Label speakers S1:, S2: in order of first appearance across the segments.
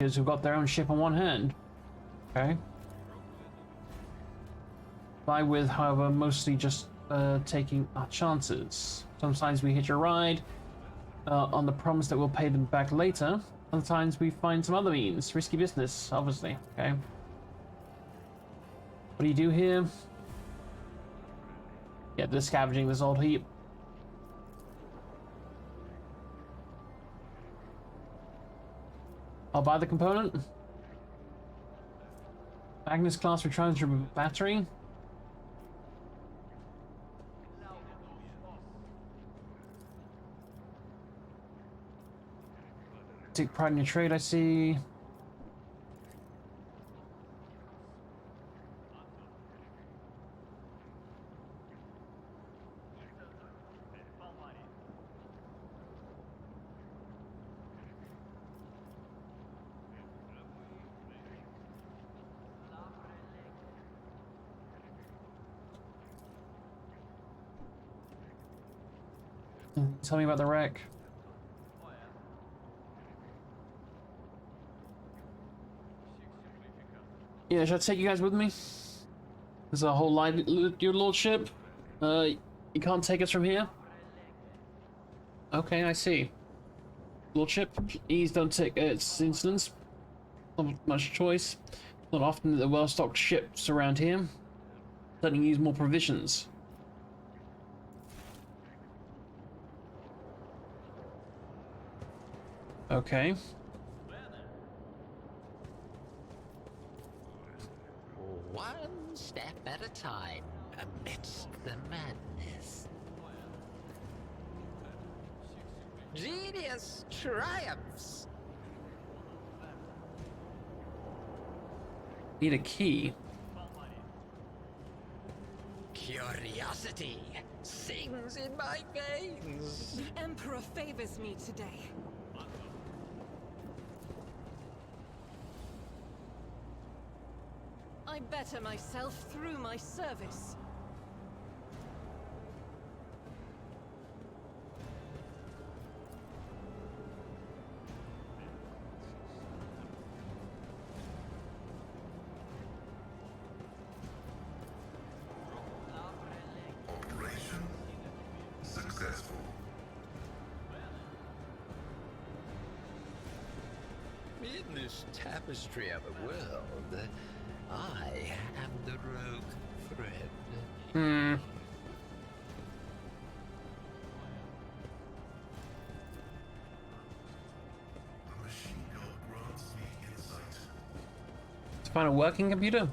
S1: who've got their own ship on one hand. Okay. Fly with, however, mostly just taking our chances. Sometimes we hitch a ride on the promise that we'll pay them back later. Other times we find some other means. Risky business, obviously. Okay. What do you do here? Yeah, they're scavenging this old heap. I'll buy the component. Magnus class rechargeable battery. Take pride in your trade, I see. Tell me about the wreck. Yeah, should I take you guys with me? There's a whole line, your lordship. You can't take us from here? Okay, I see. Lordship, please don't take its incidents. Not much choice. Not often that the well-stocked ships around here. Certainly use more provisions. Okay.
S2: One step at a time amidst the madness. Genius triumphs.
S1: Need a key.
S2: Curiosity sings in my veins.
S3: The Emperor favors me today. I better myself through my service.
S4: Operation successful.
S2: In this tapestry of a world, I am the rogue thread.
S1: Hmm.
S4: The machine gun grants me insight.
S1: To find a working computer?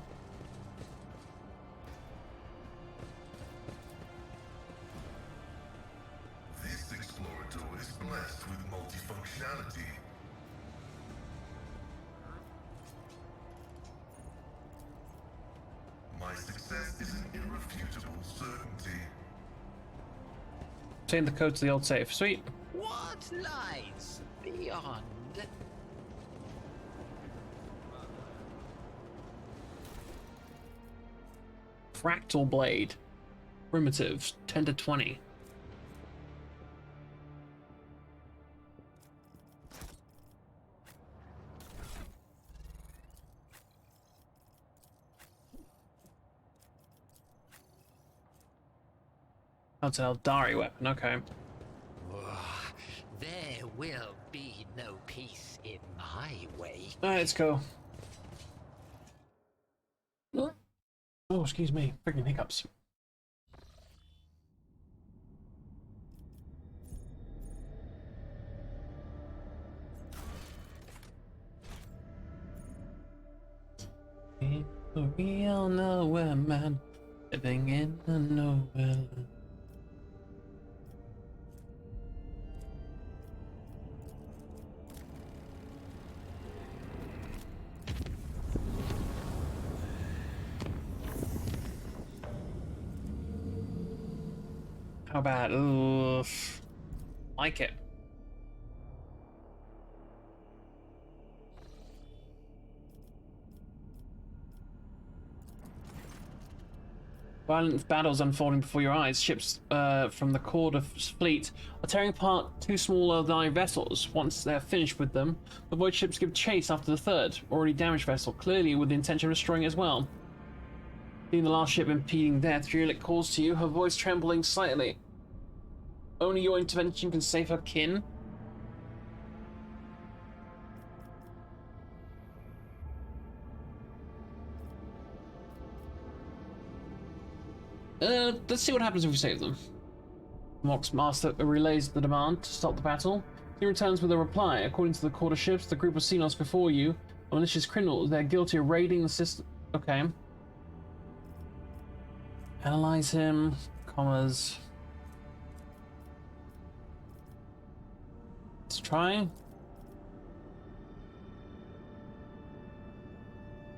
S4: This explorator is blessed with multifunctionality. My success is an irrefutable certainty.
S1: Obtain the code to the old safe. Sweet.
S2: What lies beyond?
S1: Fractal blade. Primitive. 10 to 20. That's an Eldari weapon, okay.
S2: There will be no peace in my way.
S1: Alright, let's go. Oh, excuse me. Freaking hiccups. We all know where man living in the nowhere. How about oof? Like it. Violent battles unfolding before your eyes. Ships from the Corda fleet are tearing apart two smaller allied vessels. Once they're finished with them, the void ships give chase after the third, already damaged vessel, clearly with the intention of destroying it as well. Seeing the last ship impeding death, Juliet calls to you, her voice trembling slightly. Only your intervention can save her kin. Let's see what happens if we save them. Mock's master relays the demand to stop the battle. He returns with a reply. According to the quarter ships, the group of Xenos before you are malicious criminals. They're guilty of raiding the system. Okay. Analyze him. Commas. Let's try.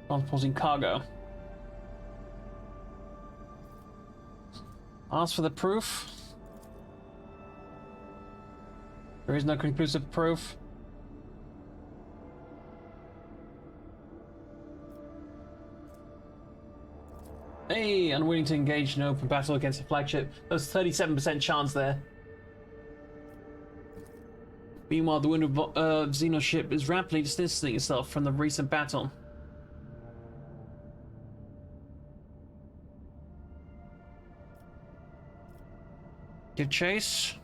S1: Transporting cargo. Ask for the proof. There is no conclusive proof. Hey, unwilling to engage in open battle against a flagship. There's 37% chance there. Meanwhile, the wounded Xeno ship is rapidly distancing itself from the recent battle. Give chase.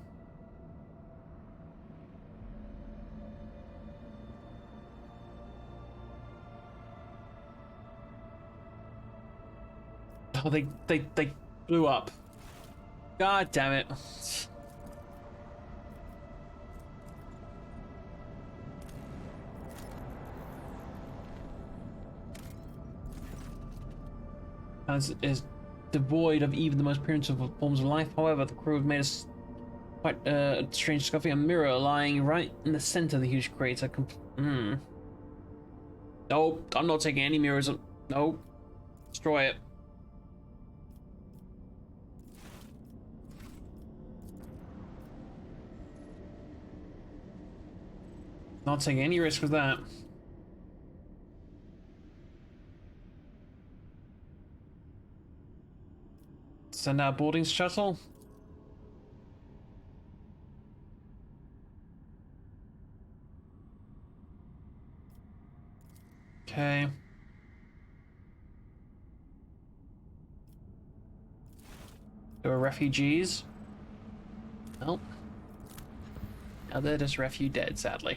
S1: Oh, they blew up. God damn it. As is devoid of even the most primitive forms of life. However, the crew have made us quite a strange discovery. A mirror lying right in the center of the huge crater. Nope, I'm not taking any mirrors. Nope. Destroy it. Not taking any risk with that. Send out boarding shuttle. Okay. There were refugees. Nope. Now they're just refugee dead, sadly.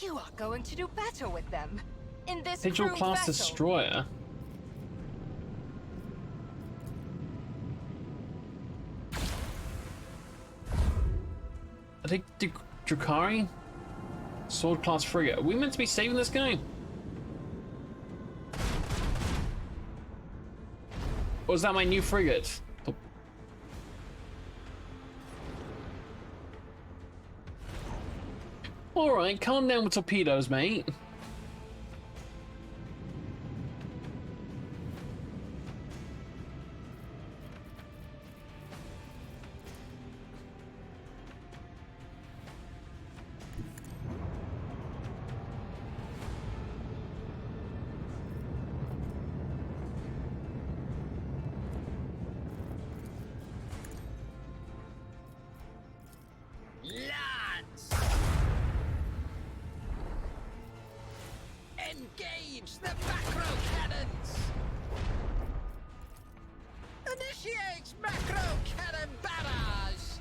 S5: You are going to do better with them. In this
S1: Digital
S5: crude
S1: class
S5: vessel.
S1: destroyer. I think Drukari? Sword class frigate. Are we meant to be saving this guy? Or is that my new frigate? Alright, calm down with torpedoes, mate.
S2: Lads! Engage the macro cannons! Initiate macro cannon barrage!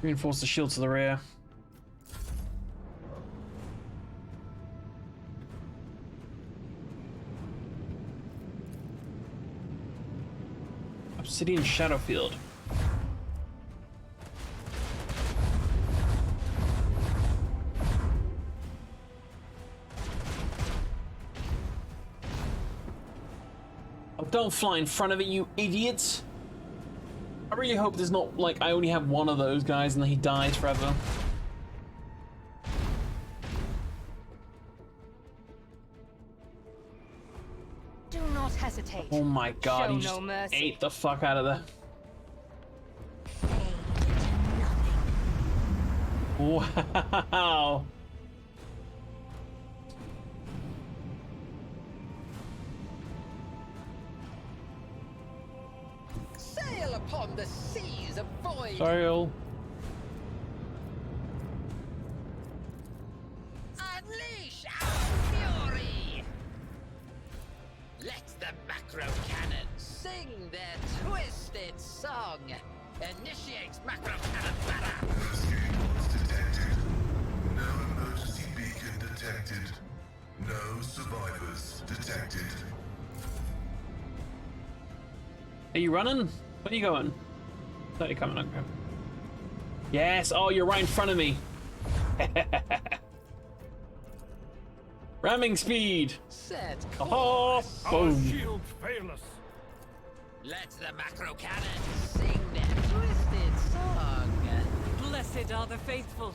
S1: Reinforce the shield to the rear. Obsidian Shadowfield. Oh, don't fly in front of it, you idiots! I really hope there's not, like, I only have one of those guys and then he dies forever.
S5: Do not hesitate.
S1: Oh my god,
S5: Show
S1: he just
S5: no mercy.
S1: ate the fuck out of there.
S5: Fade to nothing.
S1: Wow.
S2: Sail upon the seas of void.
S1: Sail.
S2: Unleash our fury. Let the macro cannon sing their twisted song. Initiate macro cannon banner.
S4: Escape pods detected. No emergency beacon detected. No survivors detected.
S1: Are you running? Where are you going? Oh, you're coming, okay. Yes, oh, you're right in front of me. Ramming speed.
S2: Set
S1: Oh,
S2: course.
S1: boom.
S6: Shield fail us.
S2: Let the macro cannon sing their twisted song.
S3: Blessed are the faithful.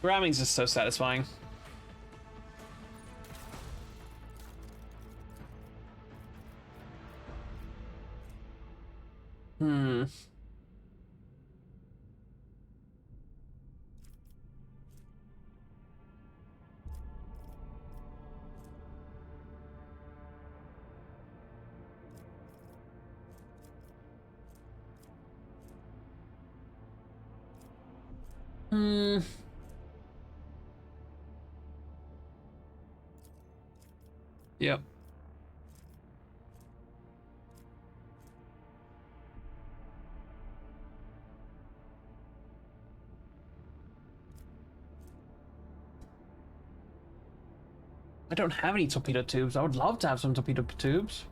S1: Ramming's just so satisfying. Hmm. Hmm. Yep. I don't have any torpedo tubes. I would love to have some torpedo tubes.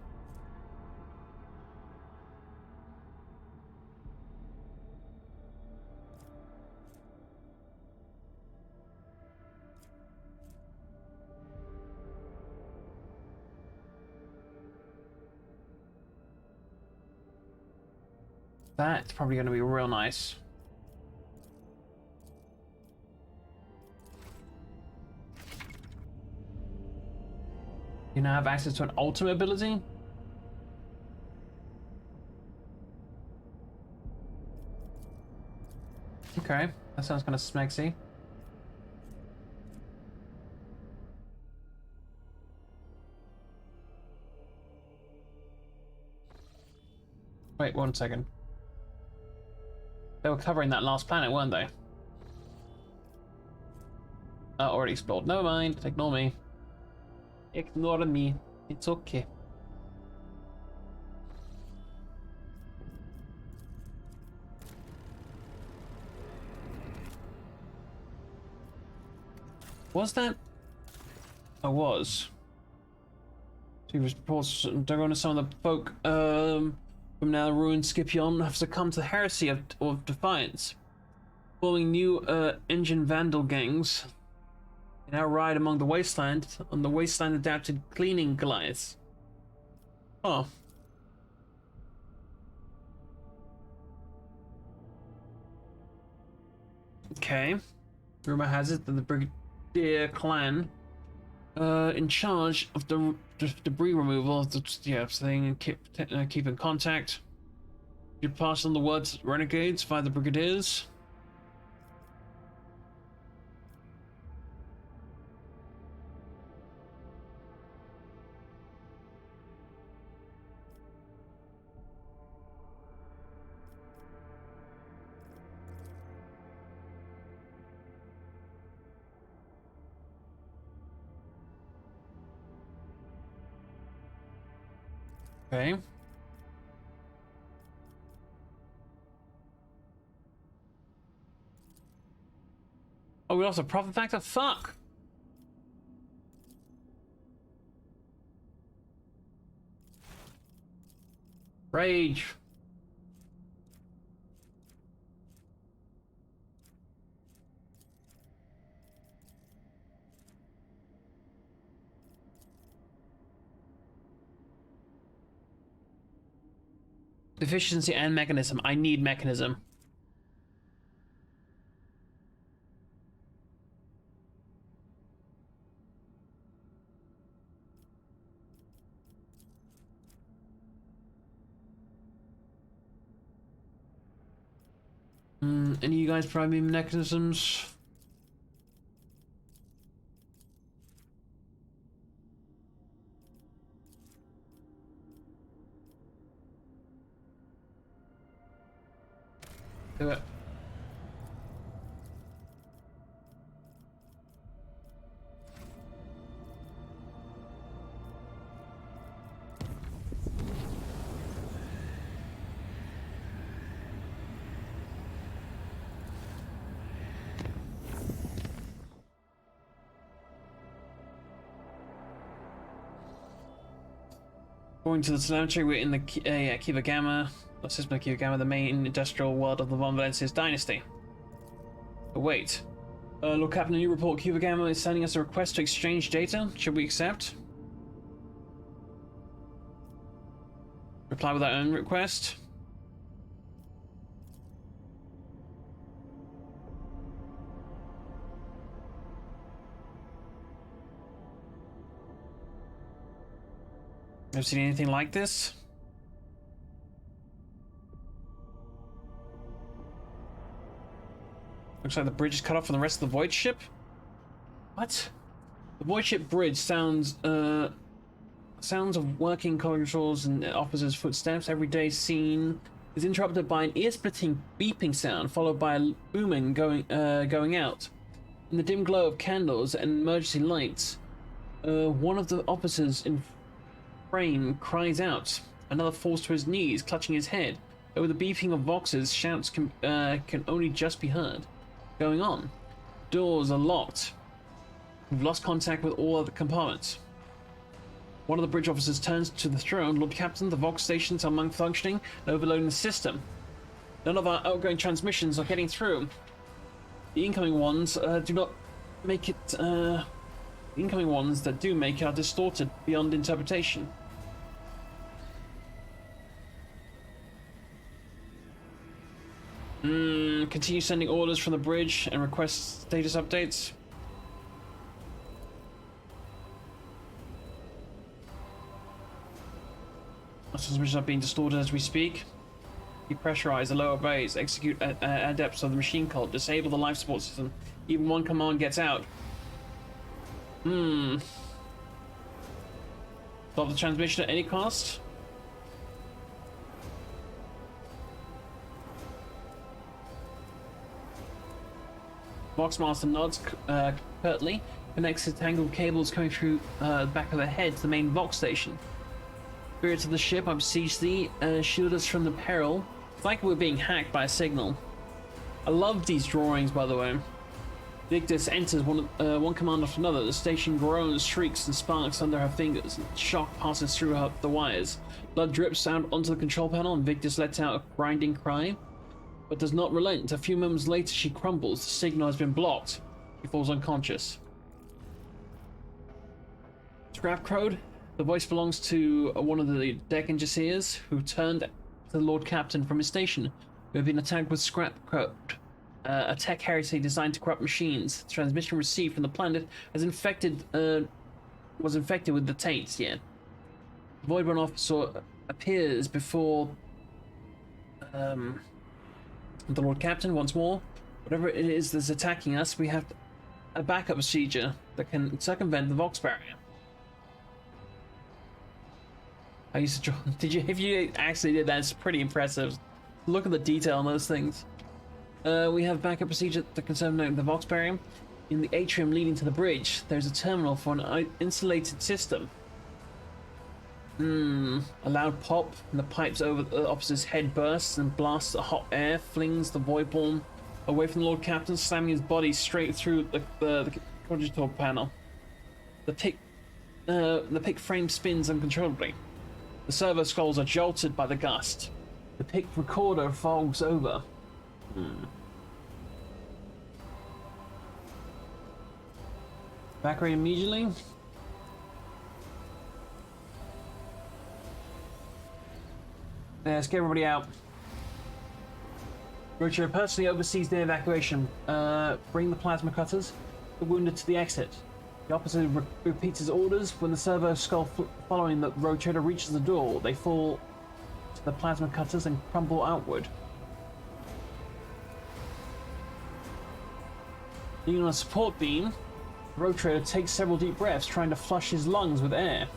S1: That's probably going to be real nice. You now have access to an ultimate ability? Okay, that sounds kind of smexy. Wait, 1 second. They were covering that last planet, weren't they? Already explored. Never mind. Ignore me. Ignore me. It's okay. Was that? I was. Previous reports dug some of the folk from now ruined Scipion have succumbed to the heresy of defiance, forming new engine vandal gangs. They now ride among the wasteland on the wasteland adapted cleaning Goliaths. Oh. Okay. Rumor has it that the Brigadier clan in charge of the debris removal of the thing and keep in contact. You pass on the words renegades via the Brigadiers. Okay. Oh, we lost a profit factor? Fuck! Rage. Efficiency and mechanism. I need mechanism. Any of you guys provide me mechanisms? Do it. According to the telemetry, we're in the Kiva Gamma, the system of Kiva Gamma, the main industrial world of the Von Valencia's dynasty. But wait. Lord Captain, a new report. Kiva Gamma is sending us a request to exchange data. Should we accept? Reply with our own request. Ever seen anything like this? Looks like the bridge is cut off from the rest of the void ship. What? The void ship bridge sounds of working controls and officers' footsteps. Every day scene is interrupted by an ear-splitting beeping sound, followed by a booming going out. In the dim glow of candles and emergency lights, one of the officers in frame cries out. Another falls to his knees, clutching his head. Over the beeping of voxes, shouts can only just be heard. Going on. Doors are locked. We've lost contact with all other compartments. One of the bridge officers turns to the throne. Lord Captain, the Vox stations are malfunctioning and overloading the system. None of our outgoing transmissions are getting through. The incoming ones do not make it. The incoming ones that do make it are distorted beyond interpretation. Continue sending orders from the bridge and request status updates. Transmissions are being distorted as we speak. Depressurize the lower bays. Execute adepts of the machine cult. Disable the life support system. Even one command gets out. Stop the transmission at any cost. Voxmaster nods curtly, connects the tangled cables coming through the back of the head to the main Vox station. Spirits of the ship, I beseech thee, shield us from the peril. It's like we're being hacked by a signal. I love these drawings, by the way. Victus enters one command after another. The station groans, shrieks, and sparks under her fingers. And shock passes through the wires. Blood drips out onto the control panel, and Victus lets out a grinding cry, but does not relent. A few moments later, she crumbles. The signal has been blocked. She falls unconscious. Scrap code. The voice belongs to one of the deck engineers who turned to the Lord Captain from his station. We have been attacked with scrap code. A tech heresy designed to corrupt machines. The transmission received from the planet was infected with the taints yet. The Voidborn officer appears before the Lord Captain once more. Whatever it is that's attacking us, we have a backup procedure that can circumvent the Vox barrier. I used to draw. If you actually did that, it's pretty impressive. Look at the detail on those things. We have backup procedure that can circumvent the Vox barrier. In the atrium leading to the bridge, there's a terminal for an insulated system. A loud pop, and the pipes over the officer's head bursts and blasts the hot air, flings the Voidborn away from the Lord Captain, slamming his body straight through the conductor panel. The pick frame spins uncontrollably. The servo skulls are jolted by the gust. The pick recorder fogs over. Back rate immediately. Let's get everybody out. Roger personally oversees the evacuation. Bring the plasma cutters, the wounded to the exit. The officer repeats his orders. When the servo skull following the road trader reaches the door, they fall to the plasma cutters and crumble outward. Being on a support beam, the road trader takes several deep breaths, trying to flush his lungs with air.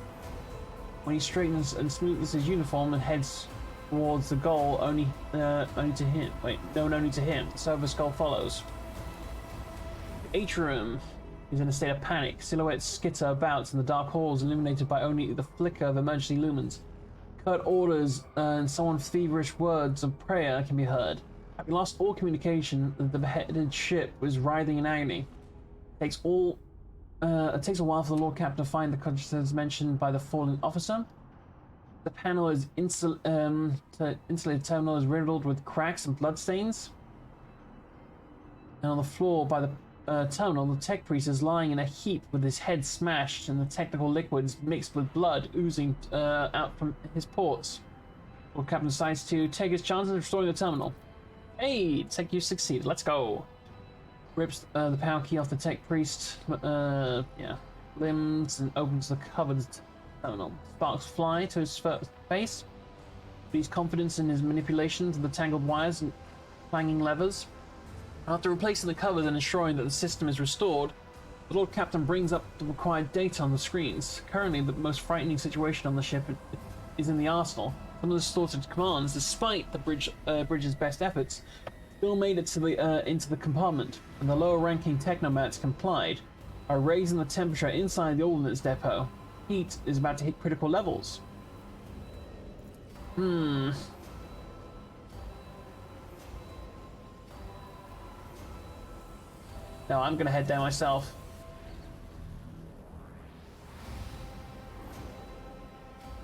S1: When he straightens and smooths his uniform and heads towards the goal, only to him. Known only to him. The servo skull follows. The atrium is in a state of panic. Silhouettes skitter about in the dark halls, illuminated by only the flicker of emergency lumens. Curt orders and someone's feverish words of prayer can be heard. Having lost all communication, the beheaded ship was writhing in agony. It takes a while for the Lord Captain to find the consciousness mentioned by the fallen officer. The panel is insulated terminal is riddled with cracks and bloodstains. And on the floor by the terminal, the tech priest is lying in a heap with his head smashed and the technical liquids mixed with blood oozing out from his pores. Lord Captain decides to take his chances of restoring the terminal. Hey, tech, you succeeded. Let's go. Rips the power key off the tech priest, limbs, and opens the covered terminal. Sparks fly to his face. He's confidence in his manipulations of the tangled wires and clanging levers. After replacing the covers and ensuring that the system is restored, the Lord Captain brings up the required data on the screens. Currently, the most frightening situation on the ship is in the arsenal. Some of the distorted commands, despite the bridge's best efforts, still made it to into the compartment, and the lower-ranking technomats complied by raising the temperature inside the ordnance depot. Heat is about to hit critical levels. No, I'm gonna head down myself.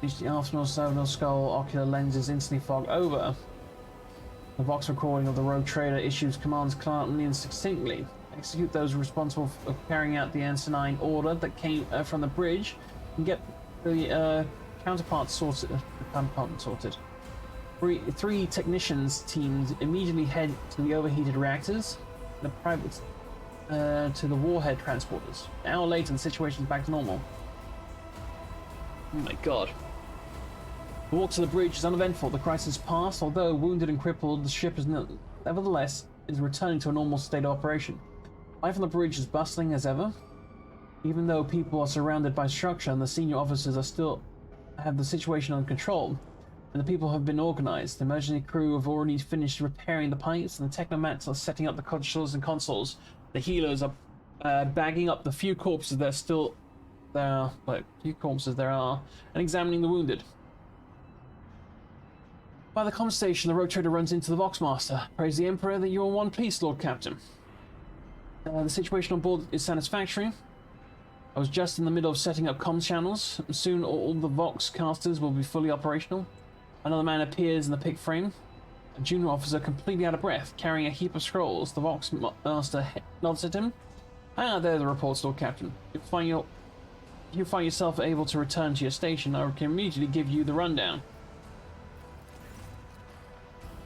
S1: Reach the arsenal, servo skull, ocular lenses instantly fog over. The Vox recording of the rogue trader issues commands calmly and succinctly. Execute those responsible for carrying out the asinine order that came from the bridge, and get the counterpart sorted. Three technicians teams immediately head to the overheated reactors. The private to the warhead transporters. An hour later, the situation is back to normal. Oh my god. The walk to the bridge is uneventful. The crisis passed. Although wounded and crippled, the ship is nevertheless returning to a normal state of operation. Life on the bridge is bustling as ever. Even though people are surrounded by structure and the senior officers still have the situation under control, and the people have been organized, the emergency crew have already finished repairing the pipes, and the technomats are setting up the consoles and consoles. The healers are bagging up the few corpses there are, and examining the wounded. By the comm station, the road trader runs into the Voxmaster. Praise the Emperor that you are in one piece, Lord Captain. The situation on board is satisfactory. I was just in the middle of setting up comm channels, and soon all the Vox casters will be fully operational. Another man appears in the pick frame. A junior officer, completely out of breath, carrying a heap of scrolls. The Voxmaster nods at him. Ah, there are the reports, Lord Captain. If you find yourself able to return to your station, I can immediately give you the rundown.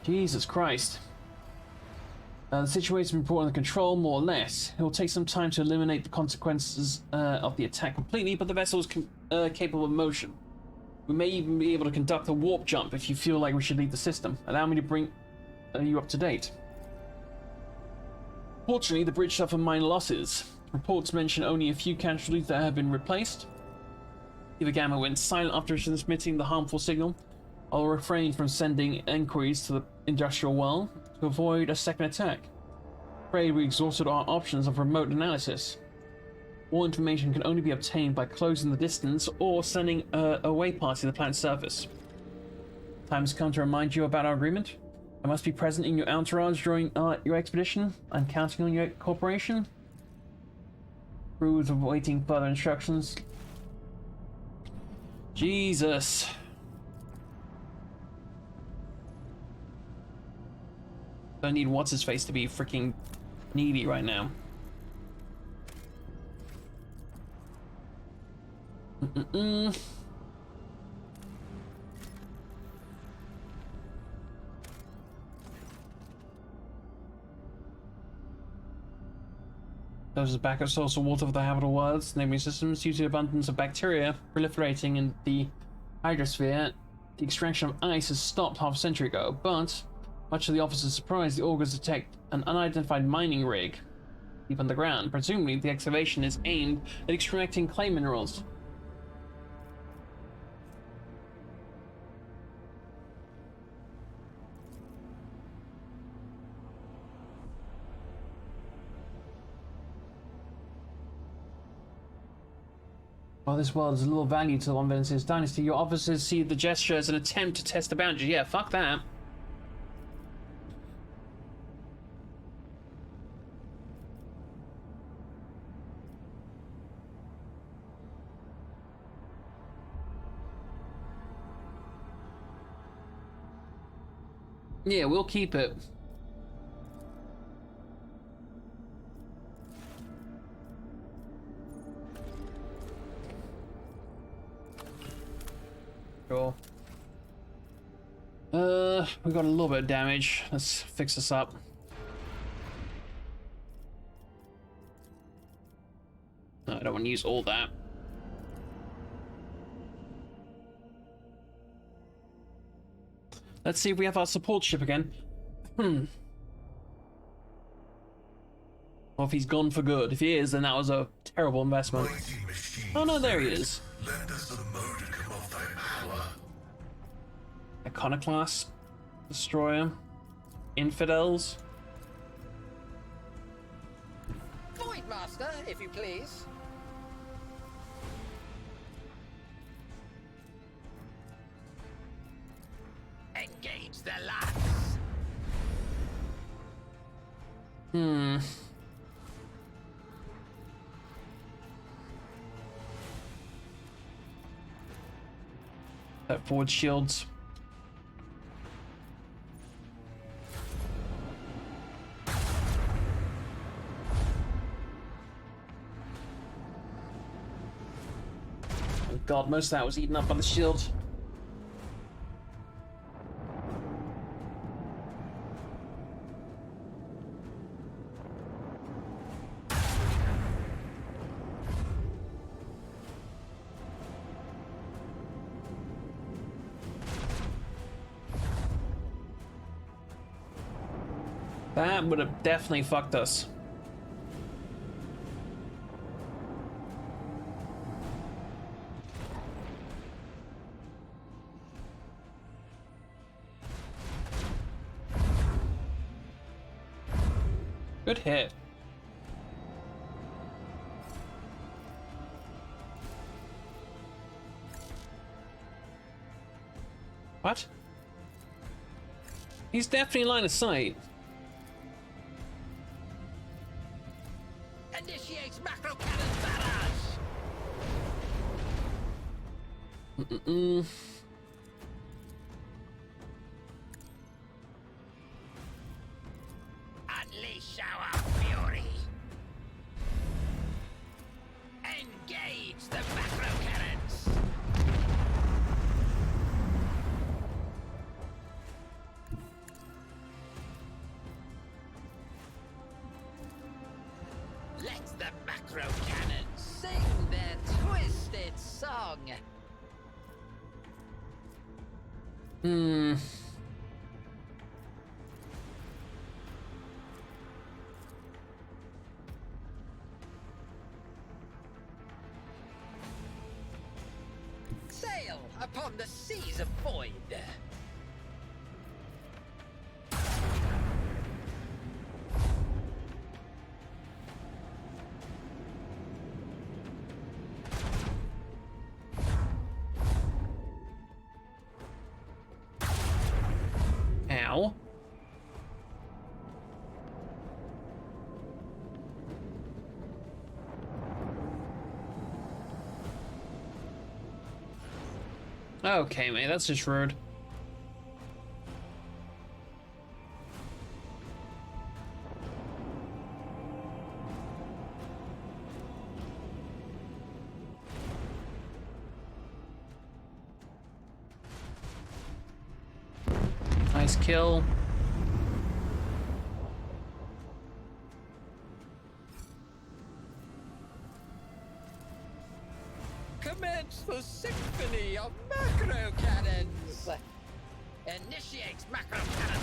S1: Jesus Christ. The situation has been brought under control, more or less. It will take some time to eliminate the consequences of the attack completely, but the vessel is capable of motion. We may even be able to conduct a warp jump if you feel like we should leave the system. Allow me to bring you up to date. Fortunately, the bridge suffered minor losses. Reports mention only a few casualties that have been replaced. Eva Gamma went silent after transmitting the harmful signal. I'll refrain from sending inquiries to the industrial well to avoid a second attack. Afraid we exhausted our options of remote analysis. All information can only be obtained by closing the distance or sending a way party to the planet's surface. Time has come to remind you about our agreement. I must be present in your entourage during your expedition. I'm counting on your cooperation. Crew is awaiting further instructions. Jesus. I need what's-his-face to be freaking needy right now. Those are backup source of water for the habitable world's neighboring systems due to the abundance of bacteria proliferating in the hydrosphere. The extraction of ice has stopped half a century ago, but much to the officer's surprise, the augurs detect an unidentified mining rig deep underground. Presumably, the excavation is aimed at extracting clay minerals. While this world has little value to the one Venice's dynasty, your officers see the gesture as an attempt to test the boundaries. Yeah, fuck that. Yeah, we'll keep it. Sure. We got a little bit of damage. Let's fix this up. No, I don't want to use all that. Let's see if we have our support ship again. Or if he's gone for good. If he is, then that was a terrible investment. Oh no, there he is.
S4: Lend us a modicum of thy power.
S1: Iconoclast. Destroyer. Infidels.
S6: Void Master, if you please.
S2: Engage the lads.
S1: That forward shields. Oh god, most of that was eaten up by the shield. That would have definitely fucked us. Good hit. What? He's definitely line of sight.
S2: Initiates macro cannon barrage. Unleash our fury. Engage the macro cannons. Let the macro cannons
S6: Sing their twisted song. Sail upon the seas of void.
S1: Ow. Okay, mate, that's just rude. Nice kill.
S6: Commence the symphony of macro cannons. Initiate macro cannon.